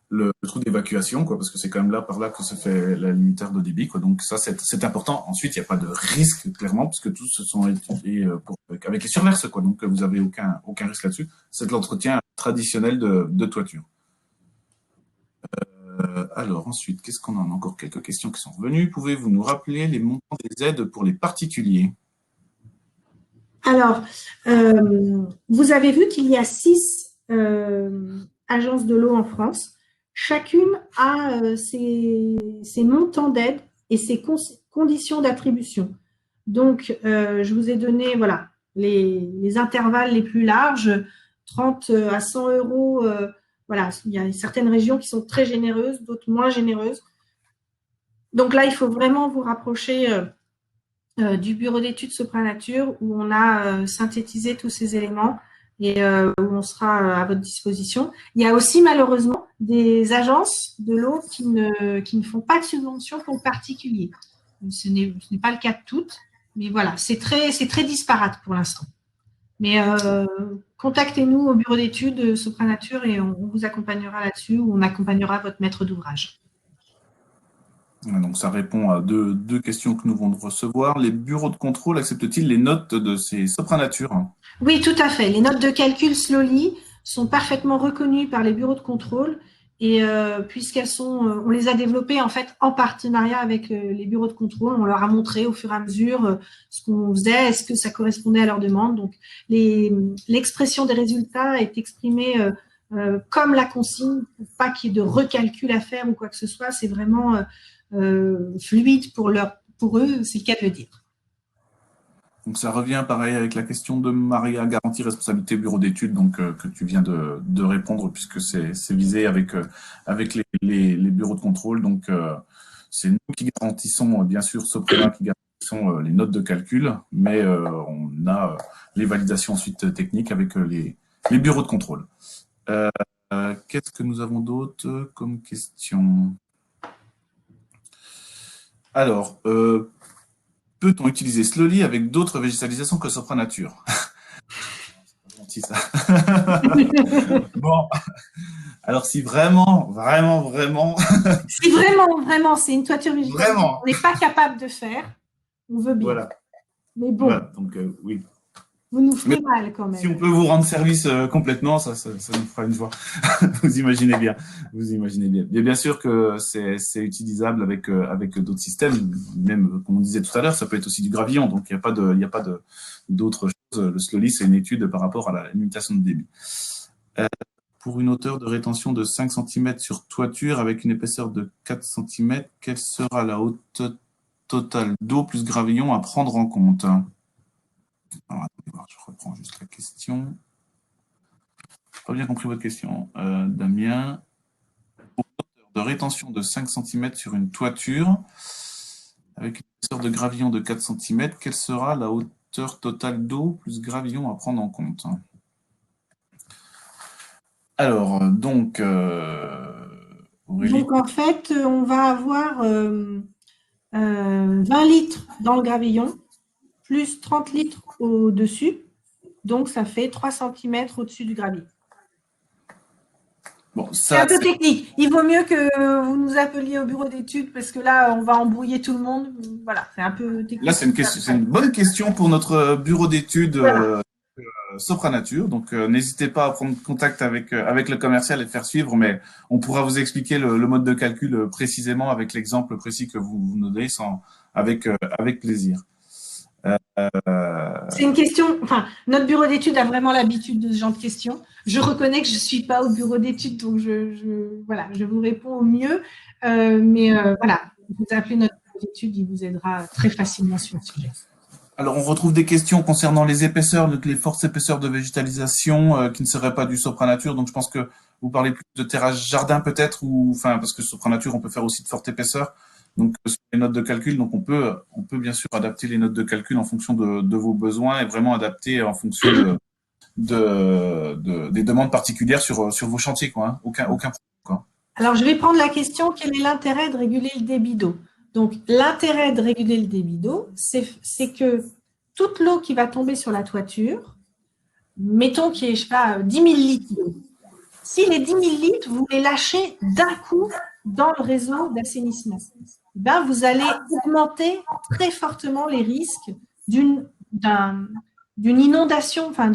le trou d'évacuation, quoi, parce que c'est quand même là, par là, que se fait la limitaire de débit, quoi. Donc ça, c'est important. Ensuite, il n'y a pas de risque, clairement, puisque tous se sont étudiés avec les surverses, quoi. Donc vous avez aucun risque là-dessus. C'est l'entretien traditionnel de toiture. Alors ensuite, qu'est-ce qu'on en a encore quelques questions qui sont revenues. Pouvez-vous nous rappeler les montants des aides pour les particuliers? Alors, vous avez vu qu'il y a 6 agences de l'eau en France. Chacune a ses montants d'aide et ses conditions d'attribution. Donc, je vous ai donné voilà, les intervalles les plus larges, 30 à 100 euros. Voilà, il y a certaines régions qui sont très généreuses, d'autres moins généreuses. Donc là, il faut vraiment vous rapprocher du bureau d'études Sopranature où on a synthétisé tous ces éléments et où on sera à votre disposition. Il y a aussi malheureusement des agences de l'eau qui ne font pas de subvention pour le particulier. Ce n'est pas le cas de toutes, mais voilà, c'est très disparate pour l'instant. Mais contactez-nous au bureau d'études Sopranature et on vous accompagnera là-dessus ou on accompagnera votre maître d'ouvrage. Donc ça répond à deux questions que nous venons de recevoir. Les bureaux de contrôle acceptent-ils les notes de ces Sopranatures? Oui, tout à fait. Les notes de calcul Slowly sont parfaitement reconnues par les bureaux de contrôle et puisqu'elles sont, on les a développées en fait en partenariat avec les bureaux de contrôle. On leur a montré au fur et à mesure ce qu'on faisait, est-ce que ça correspondait à leurs demandes. Donc l'expression des résultats est exprimée comme la consigne, pour pas qu'il y ait de recalcul à faire ou quoi que ce soit. C'est vraiment fluide pour eux, c'est le cas de le dire. Donc ça revient pareil avec la question de Maria, garantie responsabilité bureau d'études, donc que tu viens de répondre puisque c'est visé avec les bureaux de contrôle. Donc c'est nous qui garantissons bien sûr Soprema qui garantissons les notes de calcul, mais on a les validations ensuite techniques avec les bureaux de contrôle. Qu'est-ce que nous avons d'autre comme question? Alors, peut-on utiliser Slowly avec d'autres végétalisations que Sopranature? C'est pas gentil, ça. Bon, alors si vraiment, Si vraiment, c'est une toiture végétale vraiment, qu'on n'est pas capable de faire, on veut bien. voilà. Mais bon, Voilà, donc oui. vous nous ferez mal quand Si on même. peut vous rendre service complètement, ça nous fera une joie. Vous imaginez bien. Mais bien sûr que c'est utilisable avec d'autres systèmes. Même, comme on disait tout à l'heure, ça peut être aussi du gravillon. Donc, il n'y a pas d'autre chose. Le Slowly, c'est une étude par rapport à la limitation de débit. Pour une hauteur de rétention de 5 cm sur toiture avec une épaisseur de 4 cm, quelle sera la hauteur totale d'eau plus gravillon à prendre en compte? Alors, attendez voir, je reprends juste la question. Je n'ai pas bien compris votre question, Damien. Pour une hauteur de rétention de 5 cm sur une toiture, avec une épaisseur de gravillon de 4 cm, quelle sera la hauteur totale d'eau plus gravillon à prendre en compte? Alors, donc, Aurélie. Donc en fait, on va avoir 20 litres dans le gravillon, plus 30 litres au-dessus. Donc ça fait 3 cm au-dessus du gravillon. Bon, c'est un peu technique. Il vaut mieux que vous nous appeliez au bureau d'études parce que là, on va embrouiller tout le monde. Voilà, c'est un peu technique. Là, c'est une bonne question pour notre bureau d'études Voilà. Sopranature. Donc, n'hésitez pas à prendre contact avec le commercial et faire suivre, mais on pourra vous expliquer le mode de calcul précisément avec l'exemple précis que vous nous donnez avec plaisir. C'est une question, enfin, notre bureau d'études a vraiment l'habitude de ce genre de questions. Je reconnais que je ne suis pas au bureau d'études, donc voilà, je vous réponds au mieux. Mais voilà, vous appelez notre bureau d'études, il vous aidera très facilement sur le sujet. Alors, on retrouve des questions concernant les épaisseurs, donc les fortes épaisseurs de végétalisation qui ne seraient pas du Sopranature. Donc, je pense que vous parlez plus de terrasse jardin peut-être, ou enfin parce que Sopranature, on peut faire aussi de fortes épaisseurs. Donc, sur les notes de calcul, donc on peut bien sûr adapter les notes de calcul en fonction de vos besoins et vraiment adapter en fonction des demandes particulières sur vos chantiers, quoi. Hein. Aucun problème, quoi. Alors, je vais prendre la question, quel est l'intérêt de réguler le débit d'eau? Donc, l'intérêt de réguler le débit d'eau, c'est que toute l'eau qui va tomber sur la toiture, mettons qu'il y ait, je sais pas, 10 000 litres d'eau. Si les 10 000 litres, vous les lâchez d'un coup dans le réseau d'assainissement, ben vous allez augmenter très fortement les risques d'une inondation. Enfin,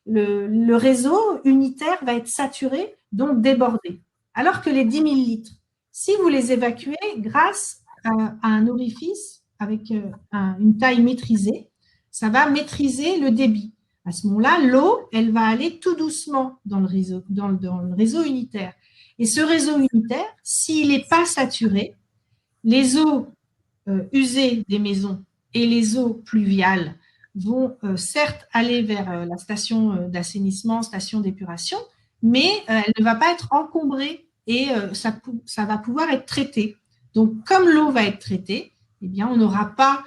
le réseau unitaire va être saturé, donc débordé. Alors que les 10 000 litres, si vous les évacuez grâce à un orifice avec une taille maîtrisée, ça va maîtriser le débit. À ce moment-là, l'eau, elle va aller tout doucement dans le réseau unitaire. Et ce réseau unitaire, s'il n'est pas saturé, les eaux usées des maisons et les eaux pluviales vont certes aller vers la station d'assainissement, station d'épuration, mais elle ne va pas être encombrée et ça va pouvoir être traité. Donc, comme l'eau va être traitée, eh bien, on n'aura pas,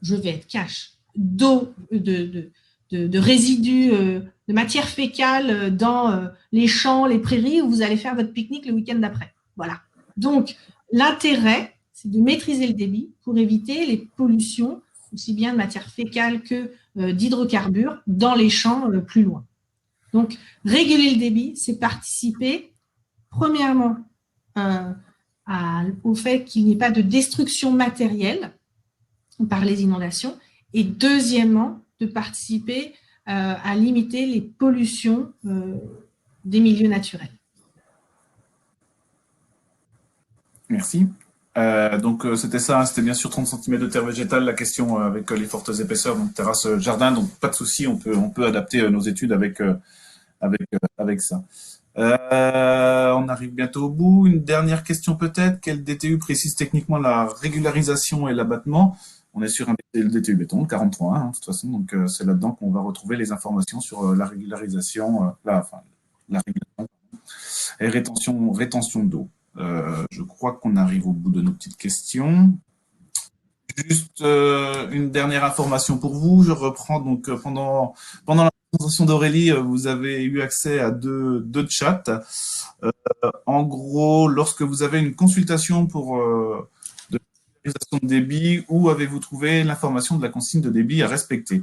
je vais être cash, d'eau, de résidus, de matière fécale dans les champs, les prairies où vous allez faire votre pique-nique le week-end d'après. Voilà. Donc, l'intérêt, c'est de maîtriser le débit pour éviter les pollutions, aussi bien de matière fécale que d'hydrocarbures, dans les champs plus loin. Donc, réguler le débit, c'est participer, premièrement, au fait qu'il n'y ait pas de destruction matérielle par les inondations, et deuxièmement, de participer à limiter les pollutions des milieux naturels. Merci. Donc c'était ça, c'était bien sûr 30 cm de terre végétale, la question avec les fortes épaisseurs, donc terrasse jardin, donc pas de souci, on peut adapter nos études avec ça. On arrive bientôt au bout. Une dernière question peut-être. Quel DTU précise techniquement la régularisation et l'abattement? On est sur un DTU béton, 43, de toute façon, donc c'est là-dedans qu'on va retrouver les informations sur la régularisation, la régulation et rétention d'eau. Je crois qu'on arrive au bout de nos petites questions. Juste une dernière information pour vous. Je reprends donc pendant la présentation d'Aurélie, vous avez eu accès à deux chats. En gros, lorsque vous avez une consultation pour de l'autorisation de débit, où avez-vous trouvé l'information de la consigne de débit à respecter?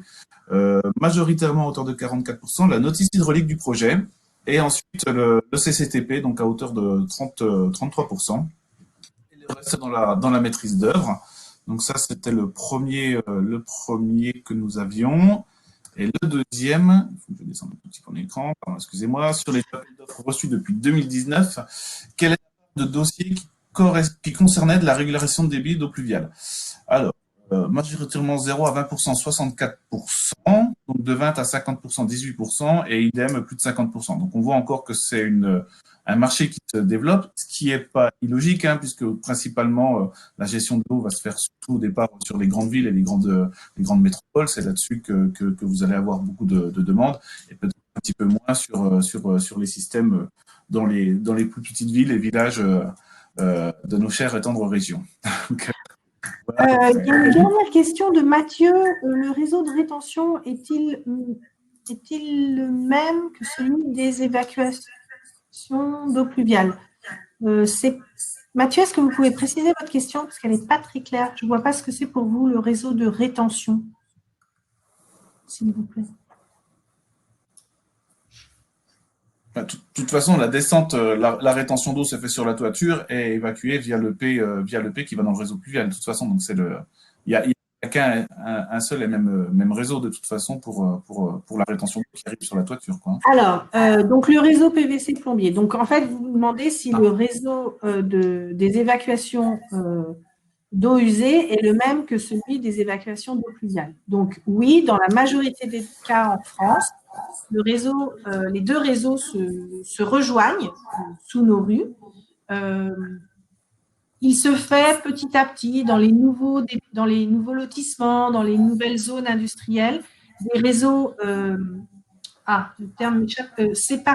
Majoritairement à hauteur de 44%, la notice hydraulique du projet, et ensuite le CCTP, donc à hauteur de 33%. Et le reste dans la maîtrise d'œuvre. Donc ça, c'était le premier que nous avions. Et le deuxième, il faut que je descende un petit peu mon écran, excusez-moi, sur les appels d'offres reçus depuis 2019, quel est le dossier qui concernait de la régularisation de débit d'eau pluviale? Alors, majoritairement 0 à 20%, 64%, donc de 20 à 50%, 18%, et idem, plus de 50%. Donc on voit encore que c'est un marché qui se développe, ce qui n'est pas illogique, puisque principalement la gestion de l'eau va se faire surtout au départ sur les grandes villes et les grandes métropoles. C'est là-dessus que vous allez avoir beaucoup de demandes, et peut-être un petit peu moins sur les systèmes dans les plus petites villes et villages de nos chères et tendres régions. Donc, voilà. Il y a une dernière question de Mathieu. Le réseau de rétention est-il le même que celui des évacuations d'eau pluviale? Mathieu, est-ce que vous pouvez préciser votre question parce qu'elle n'est pas très claire? Je ne vois pas ce que c'est pour vous le réseau de rétention, s'il vous plaît. De toute façon, la descente, la rétention d'eau se fait sur la toiture et évacuée via le P qui va dans le réseau pluvial. De toute façon, donc il y a qu'un seul et même réseau de toute façon pour la rétention d'eau qui arrive sur la toiture, quoi. Alors, donc le réseau PVC plombier. Donc en fait, vous vous demandez si le réseau des évacuations d'eau usée est le même que celui des évacuations d'eau pluviale. Donc oui, dans la majorité des cas en France, les deux réseaux se rejoignent sous nos rues. Il se fait petit à petit dans les nouveaux lotissements, dans les nouvelles zones industrielles, des réseaux, le terme m'échappe, séparés.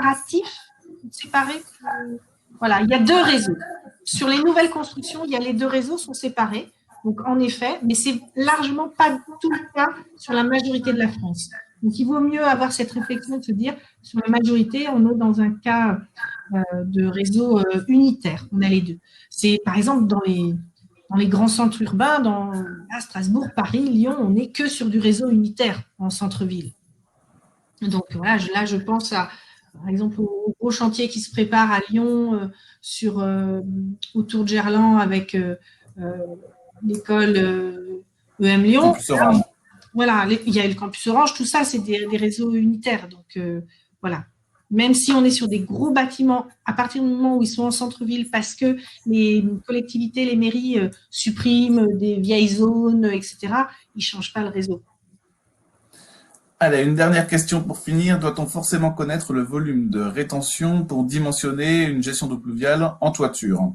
Voilà, il y a deux réseaux. Sur les nouvelles constructions, les deux réseaux sont séparés. Donc, en effet, mais c'est largement pas tout le cas sur la majorité de la France. Donc, il vaut mieux avoir cette réflexion de se dire, sur la majorité, on est dans un cas de réseau unitaire. On a les deux. C'est, par exemple, dans les grands centres urbains, à Strasbourg, Paris, Lyon, on n'est que sur du réseau unitaire en centre-ville. Donc voilà, là, je pense par exemple, au gros chantier qui se prépare à Lyon autour de Gerland avec l'école EM Lyon. Campus Orange. Voilà, il y a le campus Orange, tout ça, c'est des réseaux unitaires. Donc voilà. Même si on est sur des gros bâtiments, à partir du moment où ils sont en centre-ville, parce que les collectivités, les mairies suppriment des vieilles zones, etc., ils ne changent pas le réseau. Allez, une dernière question pour finir. Doit-on forcément connaître le volume de rétention pour dimensionner une gestion d'eau pluviale en toiture?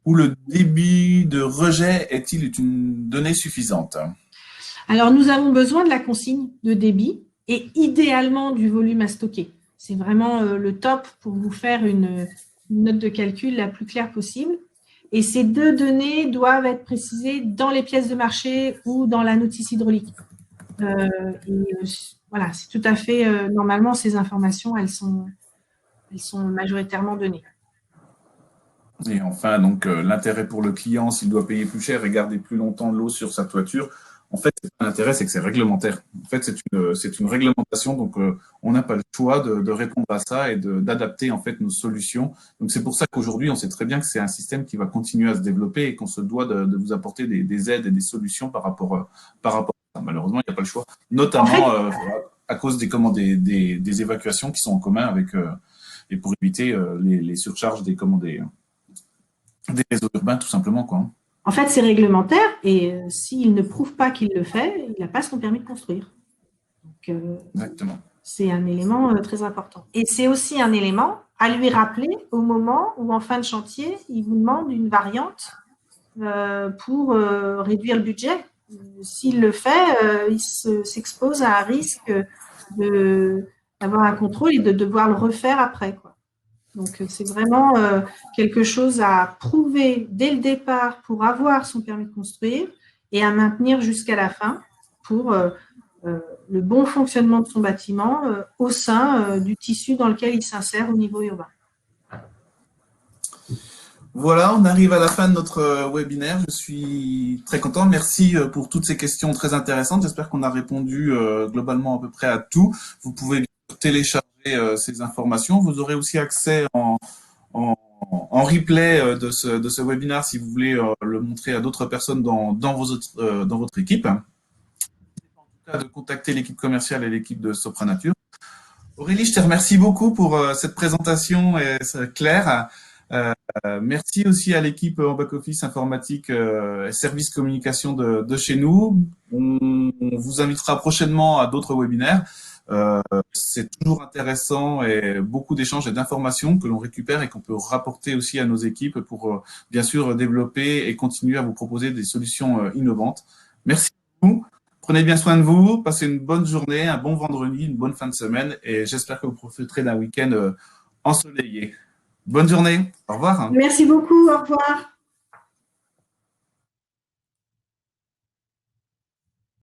Ou le débit de rejet est-il une donnée suffisante? Alors, nous avons besoin de la consigne de débit et idéalement du volume à stocker. C'est vraiment le top pour vous faire une note de calcul la plus claire possible. Et ces deux données doivent être précisées dans les pièces de marché ou dans la notice hydraulique. Voilà, c'est tout à fait normalement ces informations, elles sont majoritairement données. Et enfin, donc l'intérêt pour le client, s'il doit payer plus cher et garder plus longtemps l'eau sur sa toiture, en fait, l'intérêt, c'est que c'est réglementaire. En fait, c'est une réglementation, donc on n'a pas le choix de répondre à ça et d'adapter en fait nos solutions. Donc c'est pour ça qu'aujourd'hui, on sait très bien que c'est un système qui va continuer à se développer et qu'on se doit de vous apporter des aides et des solutions par rapport à ça. Malheureusement, il n'y a pas le choix, notamment à cause des évacuations qui sont en commun avec et pour éviter les surcharges des réseaux urbains, tout simplement, quoi. En fait, c'est réglementaire et s'il ne prouve pas qu'il le fait, il n'a pas son permis de construire. Donc, exactement. C'est un élément très important. Et c'est aussi un élément à lui rappeler au moment où, en fin de chantier, il vous demande une variante pour réduire le budget. S'il le fait, il s'expose à un risque d'avoir un contrôle et de devoir le refaire après, quoi. Donc, c'est vraiment quelque chose à prouver dès le départ pour avoir son permis de construire et à maintenir jusqu'à la fin pour le bon fonctionnement de son bâtiment au sein du tissu dans lequel il s'insère au niveau urbain. Voilà, on arrive à la fin de notre webinaire. Je suis très content. Merci pour toutes ces questions très intéressantes. J'espère qu'on a répondu globalement à peu près à tout. Vous pouvez télécharger ces informations. Vous aurez aussi accès en replay de ce webinaire si vous voulez le montrer à d'autres personnes dans votre équipe. En tout cas, de contacter l'équipe commerciale et l'équipe de Sopranature. Aurélie, je te remercie beaucoup pour cette présentation claire. Merci aussi à l'équipe en back-office informatique et service communication de chez nous. On vous invitera prochainement à d'autres webinaires. C'est toujours intéressant et beaucoup d'échanges et d'informations que l'on récupère et qu'on peut rapporter aussi à nos équipes pour bien sûr développer et continuer à vous proposer des solutions innovantes. Merci beaucoup. Prenez bien soin de vous, passez une bonne journée, un bon vendredi, une bonne fin de semaine et j'espère que vous profiterez d'un week-end ensoleillé. Bonne journée, au revoir. Merci beaucoup, au revoir.